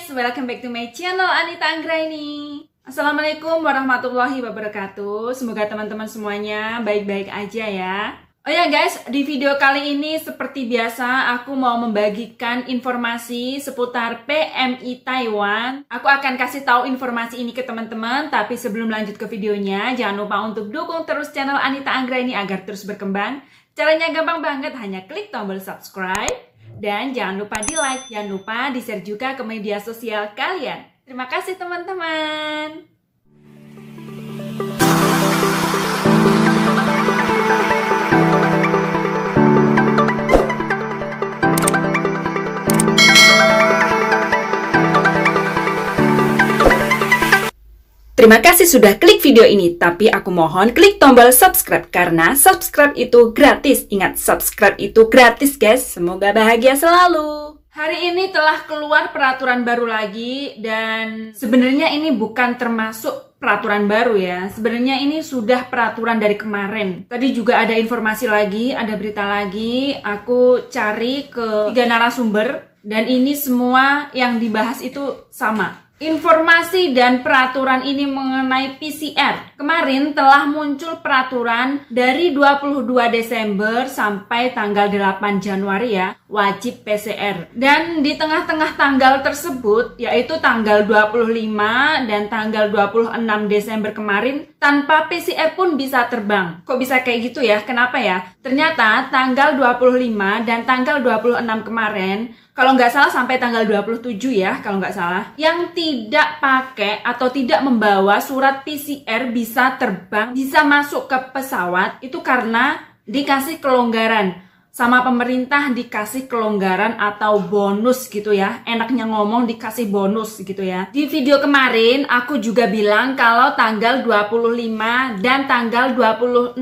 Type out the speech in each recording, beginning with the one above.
guys, welcome back to my channel Anita Anggraini. Assalamualaikum warahmatullahi wabarakatuh. Semoga teman-teman semuanya baik-baik aja ya. Oh ya guys, di video kali ini seperti biasa aku mau membagikan informasi seputar PMI Taiwan. Aku akan kasih tahu informasi ini ke teman-teman, tapi sebelum lanjut ke videonya, jangan lupa untuk dukung terus channel Anita Anggraini agar terus berkembang. Caranya gampang banget, hanya klik tombol subscribe. Dan jangan lupa di like, jangan lupa di share juga ke media sosial kalian. Terima kasih teman-teman. Terima kasih sudah klik video ini, tapi aku mohon klik tombol subscribe karena subscribe itu gratis. Ingat, subscribe itu gratis guys. Semoga bahagia selalu. Hari ini telah keluar peraturan baru lagi dan sebenarnya ini bukan termasuk peraturan baru ya. Sebenarnya ini sudah peraturan dari kemarin. Tadi juga ada informasi lagi, ada berita lagi. Aku cari ke 3 narasumber dan ini semua yang dibahas itu sama. Informasi dan peraturan ini mengenai PCR. Kemarin telah muncul peraturan dari 22 Desember sampai tanggal 8 Januari ya, wajib PCR. Dan di tengah-tengah tanggal tersebut, yaitu tanggal 25 dan tanggal 26 Desember kemarin, tanpa PCR pun bisa terbang. Kok bisa kayak gitu ya? Kenapa ya? Ternyata tanggal 25 dan tanggal 26 kemarin, kalau nggak salah sampai tanggal 27 ya, kalau nggak salah, yang tidak pakai atau tidak membawa surat PCR bisa terbang, bisa masuk ke pesawat, itu karena dikasih kelonggaran. Sama pemerintah dikasih kelonggaran atau bonus gitu ya. Enaknya ngomong dikasih bonus gitu ya. Di video kemarin aku juga bilang kalau tanggal 25 dan tanggal 26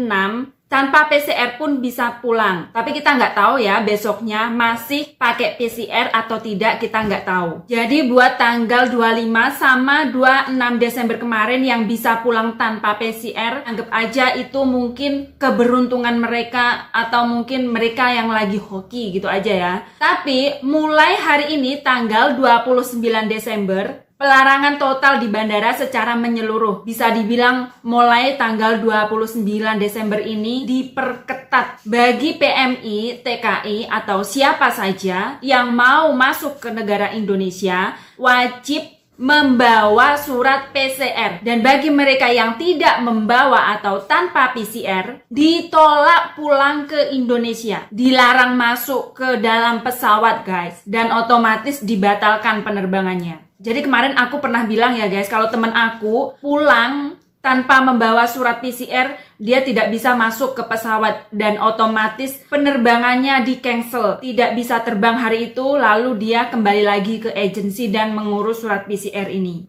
tanpa PCR pun bisa pulang. Tapi kita nggak tahu ya besoknya masih pakai PCR atau tidak, kita nggak tahu. Jadi buat tanggal 25 sama 26 Desember kemarin yang bisa pulang tanpa PCR, anggap aja itu mungkin keberuntungan mereka atau mungkin mereka yang lagi hoki gitu aja ya. Tapi mulai hari ini tanggal 29 Desember, pelarangan total di bandara secara menyeluruh. Bisa dibilang mulai tanggal 29 Desember ini diperketat. Bagi PMI, TKI, atau siapa saja yang mau masuk ke negara Indonesia, wajib membawa surat PCR. Dan bagi mereka yang tidak membawa atau tanpa PCR, ditolak pulang ke Indonesia. Dilarang masuk ke dalam pesawat guys. Dan otomatis dibatalkan penerbangannya. Jadi kemarin aku pernah bilang ya guys, kalau teman aku pulang tanpa membawa surat PCR, dia tidak bisa masuk ke pesawat dan otomatis penerbangannya di-cancel. Tidak bisa terbang hari itu, lalu dia kembali lagi ke agensi dan mengurus surat PCR ini.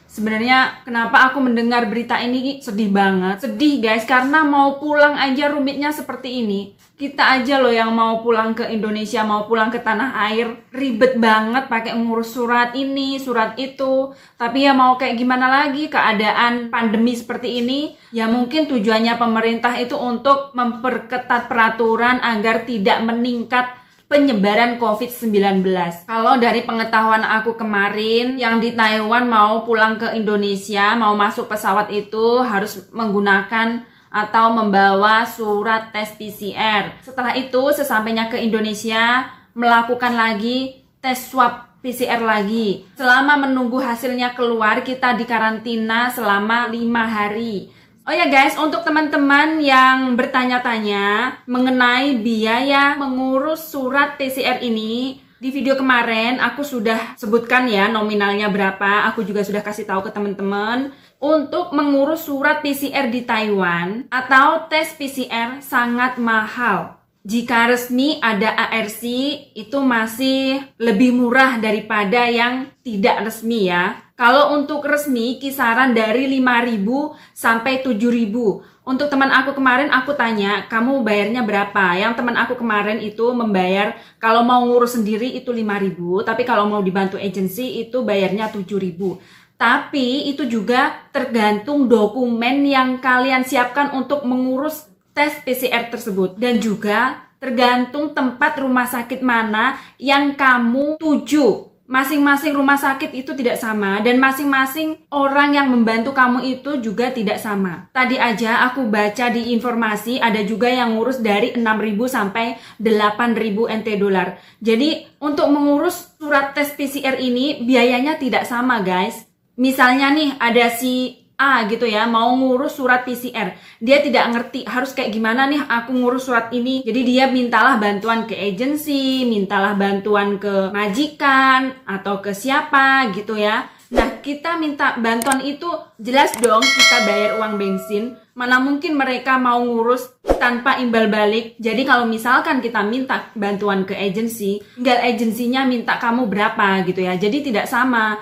Sebenarnya kenapa aku mendengar berita ini sedih banget. Sedih guys, karena mau pulang aja rumitnya seperti ini. Kita aja loh yang mau pulang ke Indonesia, mau pulang ke tanah air, ribet banget pakai ngurus surat ini, surat itu. Tapi ya mau kayak gimana lagi, keadaan pandemi seperti ini, ya mungkin tujuannya pemerintah itu untuk memperketat peraturan agar tidak meningkat penyebaran COVID-19. Kalau dari pengetahuan aku kemarin, yang di Taiwan mau pulang ke Indonesia, mau masuk pesawat itu harus menggunakan atau membawa surat tes PCR. Setelah itu, sesampainya ke Indonesia, melakukan lagi tes swab PCR lagi. Selama menunggu hasilnya keluar, kita dikarantina selama 5 hari. Oh ya guys, untuk teman-teman yang bertanya-tanya mengenai biaya mengurus surat PCR ini, di video kemarin aku sudah sebutkan ya nominalnya berapa. Aku juga sudah kasih tahu ke teman-teman. Untuk mengurus surat PCR di Taiwan atau tes PCR sangat mahal. Jika resmi ada ARC, itu masih lebih murah daripada yang tidak resmi ya. Kalau untuk resmi kisaran dari 5.000 sampai 7.000. Untuk teman aku kemarin aku tanya, kamu bayarnya berapa? Yang teman aku kemarin itu membayar, kalau mau ngurus sendiri itu 5.000, tapi kalau mau dibantu agensi itu bayarnya 7.000. Tapi itu juga tergantung dokumen yang kalian siapkan untuk mengurus tes PCR tersebut. Dan juga tergantung tempat rumah sakit mana yang kamu tuju. Masing-masing rumah sakit itu tidak sama dan masing-masing orang yang membantu kamu itu juga tidak sama. Tadi aja aku baca di informasi ada juga yang ngurus dari 6.000 sampai 8.000 NT dolar. Jadi untuk mengurus surat tes PCR ini biayanya tidak sama guys. Misalnya nih ada si A gitu ya, mau ngurus surat PCR. Dia tidak ngerti harus kayak gimana nih aku ngurus surat ini. Jadi dia mintalah bantuan ke agensi, mintalah bantuan ke majikan atau ke siapa gitu ya. Nah, kita minta bantuan itu jelas dong kita bayar uang bensin. Mana mungkin mereka mau ngurus tanpa imbal balik. Jadi kalau misalkan kita minta bantuan ke agensi, tinggal agensinya minta kamu berapa gitu ya. Jadi tidak sama.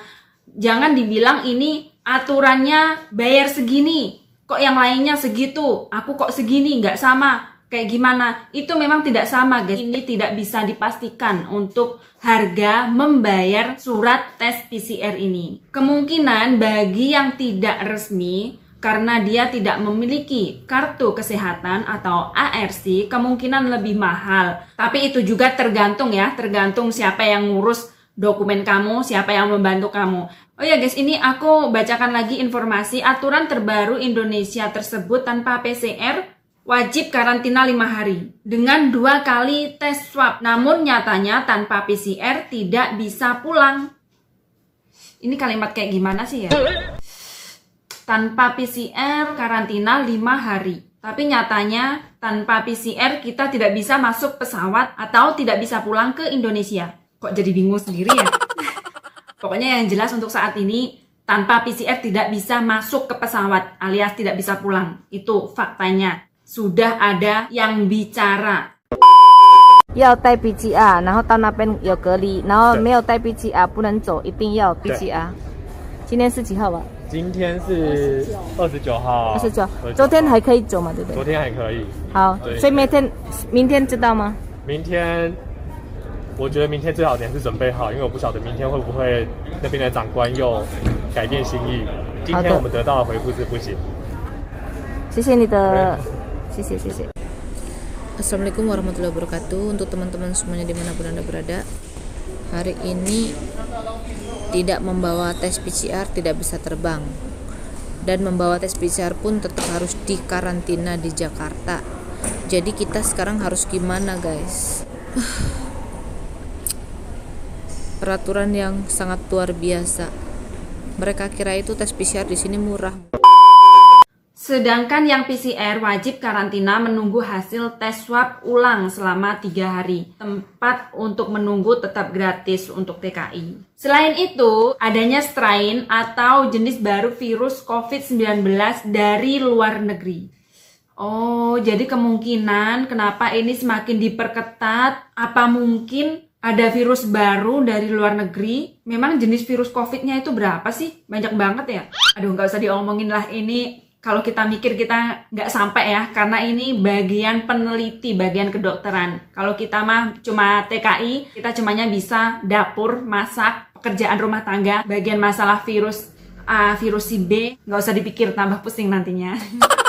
Jangan dibilang ini aturannya bayar segini, kok yang lainnya segitu, aku kok segini, nggak sama, kayak gimana? Itu memang tidak sama guys, ini tidak bisa dipastikan untuk harga membayar surat tes PCR ini. Kemungkinan bagi yang tidak resmi, karena dia tidak memiliki kartu kesehatan atau ARC, kemungkinan lebih mahal. Tapi itu juga tergantung ya, tergantung siapa yang ngurus dokumen kamu, siapa yang membantu kamu. Oh ya guys, ini aku bacakan lagi informasi aturan terbaru Indonesia tersebut tanpa PCR wajib karantina 5 hari dengan 2 kali tes swab. Namun nyatanya tanpa PCR tidak bisa pulang. Ini kalimat kayak gimana sih ya? Tanpa PCR karantina 5 hari. Tapi nyatanya tanpa PCR kita tidak bisa masuk pesawat atau tidak bisa pulang ke Indonesia. Kok jadi bingung sendiri ya? Pokoknya yang jelas untuk saat ini tanpa PCR tidak bisa masuk ke pesawat alias tidak bisa pulang. Itu faktanya. Sudah ada yang bicara. 要带 PCR， 然后到那边有隔离，然后没有带 PCR 不能走，一定要 PCR。今天是几号吧？今天是29号。29，昨天还可以走嘛，对不对？昨天还可以。好，所以明天知道吗？明天。我觉得明天最好点是准备好，因为我不晓得明天会不会那边的长官又改变心意。今天我们得到的回复是不行。谢谢你的，谢谢。Assalamualaikum warahmatullahi wabarakatuh. Untuk teman-teman semuanya dimanapun Anda berada, hari ini tidak membawa tes PCR tidak bisa terbang, dan membawa tes PCR pun tetap harus dikarantina di Jakarta. Jadi kita sekarang harus gimana guys? Peraturan yang sangat luar biasa. Mereka kira itu tes PCR di sini murah. Sedangkan yang PCR wajib karantina menunggu hasil tes swab ulang selama 3 hari. Tempat untuk menunggu tetap gratis untuk TKI. Selain itu, adanya strain atau jenis baru virus COVID-19 dari luar negeri. Oh, jadi kemungkinan kenapa ini semakin diperketat? Apa mungkin ada virus baru dari luar negeri? Memang jenis virus COVID-nya itu berapa sih? Banyak banget ya? Aduh, nggak usah diomongin lah. Ini kalau kita mikir kita nggak sampai ya. Karena ini bagian peneliti, bagian kedokteran. Kalau kita mah cuma TKI, kita cumanya bisa dapur, masak, pekerjaan rumah tangga. Bagian masalah virus A, virus si B, nggak usah dipikir, tambah pusing nantinya.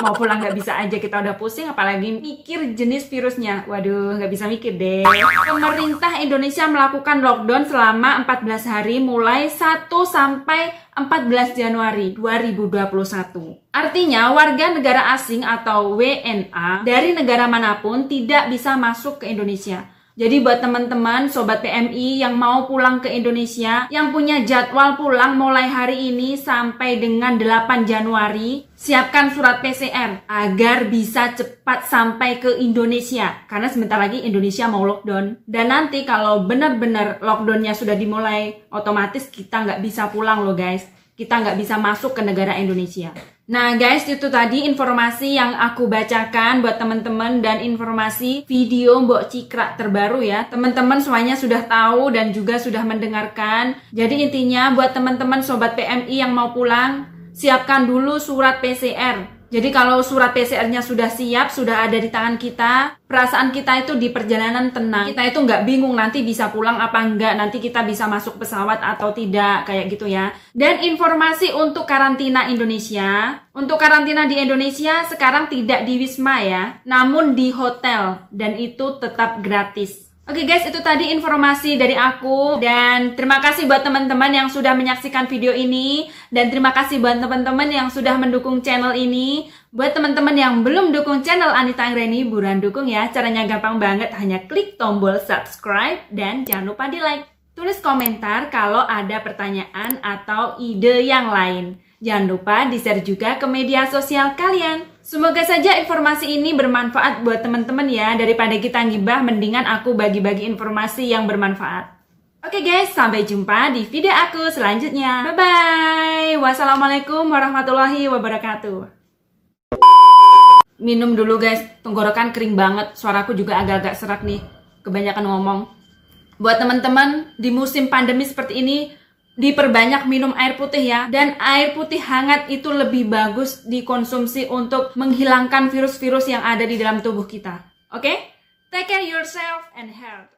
Mau pulang nggak bisa aja, kita udah pusing apalagi mikir jenis virusnya. Waduh, nggak bisa mikir deh. Pemerintah Indonesia melakukan lockdown selama 14 hari mulai 1 sampai 14 Januari 2021. Artinya warga negara asing atau WNA dari negara manapun tidak bisa masuk ke Indonesia. Jadi buat teman-teman Sobat PMI yang mau pulang ke Indonesia, yang punya jadwal pulang mulai hari ini sampai dengan 8 Januari, siapkan surat PCR agar bisa cepat sampai ke Indonesia. Karena sebentar lagi Indonesia mau lockdown. Dan nanti kalau benar-benar lockdownnya sudah dimulai, otomatis kita nggak bisa pulang loh guys. Kita nggak bisa masuk ke negara Indonesia. Nah guys, itu tadi informasi yang aku bacakan buat teman-teman dan informasi video Mbok Cikra terbaru ya. Teman-teman semuanya sudah tahu dan juga sudah mendengarkan. Jadi intinya buat teman-teman Sobat PMI yang mau pulang, siapkan dulu surat PCR. Jadi kalau surat PCR-nya sudah siap, sudah ada di tangan kita, perasaan kita itu di perjalanan tenang. Kita itu nggak bingung nanti bisa pulang apa enggak, nanti kita bisa masuk pesawat atau tidak, kayak gitu ya. Dan informasi untuk karantina Indonesia. Untuk karantina di Indonesia sekarang tidak di Wisma ya, namun di hotel. Dan itu tetap gratis. Oke guys, itu tadi informasi dari aku. Dan terima kasih buat teman-teman yang sudah menyaksikan video ini. Dan terima kasih buat teman-teman yang sudah mendukung channel ini. Buat teman-teman yang belum dukung channel Anita Anggreni, buruan dukung ya. Caranya gampang banget, hanya klik tombol subscribe dan jangan lupa di like. Tulis komentar kalau ada pertanyaan atau ide yang lain. Jangan lupa di-share juga ke media sosial kalian. Semoga saja informasi ini bermanfaat buat teman-teman ya. Daripada kita ngibah, mendingan aku bagi-bagi informasi yang bermanfaat. Oke guys, sampai jumpa di video aku selanjutnya. Bye-bye. Wassalamualaikum warahmatullahi wabarakatuh. Minum dulu guys, tenggorokan kering banget. Suaraku juga agak-agak serak nih, kebanyakan ngomong. Buat teman-teman di musim pandemi seperti ini, diperbanyak minum air putih ya. Dan air putih hangat itu lebih bagus dikonsumsi untuk menghilangkan virus-virus yang ada di dalam tubuh kita. Oke? Take care yourself and health.